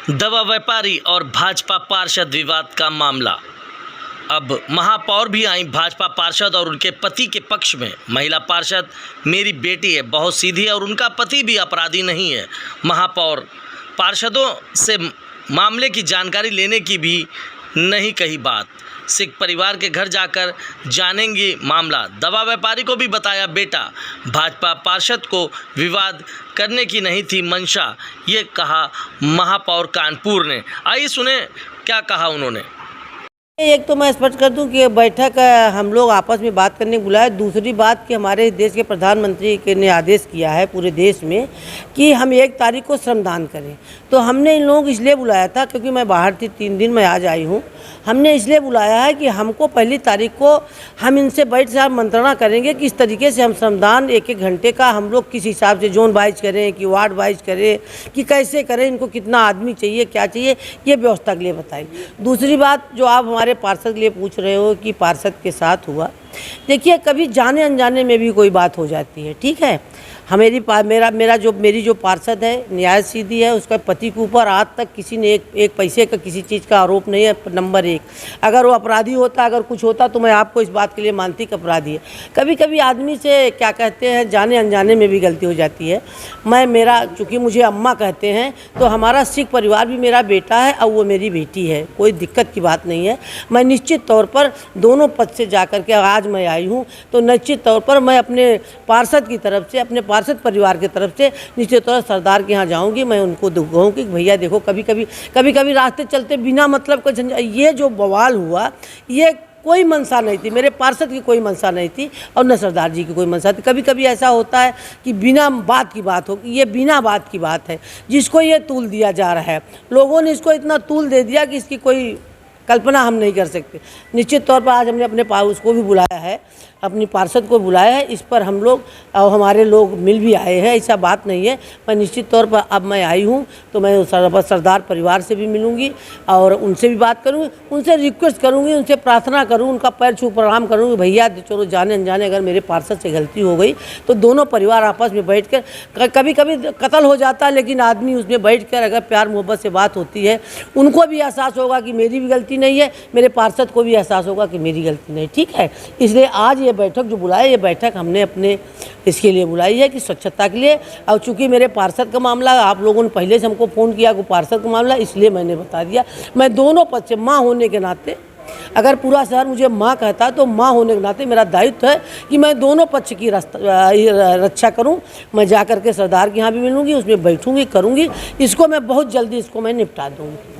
दवा व्यापारी और भाजपा पार्षद विवाद का मामला। अब महापौर भी आई भाजपा पार्षद और उनके पति के पक्ष में। महिला पार्षद मेरी बेटी है, बहुत सीधी है और उनका पति भी अपराधी नहीं है। महापौर पार्षदों से मामले की जानकारी लेने की भी नहीं कही बात। सिख परिवार के घर जाकर जानेंगे मामला। दवा व्यापारी को भी बताया बेटा। भाजपा पार्षद को विवाद करने की नहीं थी मंशा, ये कहा महापौर कानपुर ने। आइए सुने क्या कहा उन्होंने। एक तो मैं स्पष्ट कर दूं कि बैठक हम लोग आपस में बात करने बुलाए। दूसरी बात कि हमारे देश के प्रधानमंत्री ने आदेश किया है पूरे देश में कि हम 1 तारीख को श्रमदान करें। तो हमने इन लोगों को इसलिए बुलाया था क्योंकि मैं बाहर थी 3 दिन, मैं आज आई हूँ। हमने इसलिए बुलाया है कि हमको 1 तारीख को हम इनसे बैठ से मंत्रणा करेंगे कि इस तरीके से हम श्रमदान 1-1 घंटे का हम लोग किस हिसाब से जोन वाइज करें कि वार्ड वाइज करें कि कैसे करें, इनको कितना आदमी चाहिए, क्या चाहिए, ये व्यवस्था के लिए बताएं। दूसरी बात जो आप हमारे पार्षद के लिए पूछ रहे हो कि पार्षद के साथ हुआ, देखिए कभी जाने अनजाने में भी कोई बात हो जाती है, ठीक है। मेरी जो पार्षद है न्याय सीधी है, उसका पति के ऊपर आज तक किसी ने एक पैसे का किसी चीज़ का आरोप नहीं है। नंबर 1, अगर वो अपराधी होता, अगर कुछ होता तो मैं आपको इस बात के लिए मानती कि अपराधी है। कभी कभी आदमी से क्या कहते हैं जाने अनजाने में भी गलती हो जाती है। चूँकि मुझे अम्मा कहते हैं तो हमारा सिख परिवार भी मेरा बेटा है और वो मेरी बेटी है, कोई दिक्कत की बात नहीं है। मैं निश्चित तौर पर दोनों पद से जा कर के आज मैं आई हूँ तो निश्चित तौर पर मैं अपने पार्षद की तरफ से, अपने पार्षद परिवार की तरफ से निश्चित तौर पर सरदार के यहाँ जाऊंगी। मैं उनको कहूँ कि भैया देखो कभी कभी रास्ते चलते बिना मतलब का झंझट, ये जो बवाल हुआ ये कोई मंशा नहीं थी, मेरे पार्षद की कोई मंशा नहीं थी और न सरदार जी की कोई मंशा थी। कभी कभी ऐसा होता है कि बिना बात की बात हो, ये बिना बात की बात है जिसको ये तूल दिया जा रहा है। लोगों ने इसको इतना तूल दे दिया कि इसकी कोई कल्पना हम नहीं कर सकते। निश्चित तौर पर आज हमने अपने उसको भी बुलाया है, अपनी पार्षद को बुलाया है। इस पर हम लोग और हमारे लोग मिल भी आए हैं, ऐसा बात नहीं है। मैं निश्चित तौर पर अब मैं आई हूँ तो मैं सरदार परिवार से भी मिलूँगी और उनसे भी बात करूँगी, उनसे रिक्वेस्ट करूँगी, उनसे प्रार्थना करूँ, उनका पैर छू प्रणाम करूँगी। भैया चलो जाने अनजाने अगर मेरे पार्षद से गलती हो गई तो दोनों परिवार आपस में बैठ कर, कभी कभी कत्ल हो जाता है लेकिन आदमी उसमें बैठ कर अगर प्यार मोहब्बत से बात होती है, उनको भी एहसास होगा कि मेरी भी गलती नहीं है, मेरे पार्षद को भी एहसास होगा कि मेरी गलती नहीं, ठीक है। इसलिए आज ये बैठक जो बुलाए, ये बैठक हमने अपने इसके लिए बुलाई है कि स्वच्छता के लिए। और चूंकि मेरे पार्षद का मामला आप लोगों ने पहले से हमको फ़ोन किया कि पार्षद का मामला, इसलिए मैंने बता दिया। मैं दोनों पद से माँ होने के नाते, अगर पूरा शहर मुझे माँ कहता तो माँ होने के नाते मेरा दायित्व है कि मैं दोनों पक्ष की रक्षा करूं। मैं जा कर के सरदार के यहाँ भी मिलूंगी, उसमें बैठूंगी, करूंगी। इसको मैं बहुत जल्दी इसको मैं निपटा दूंगी।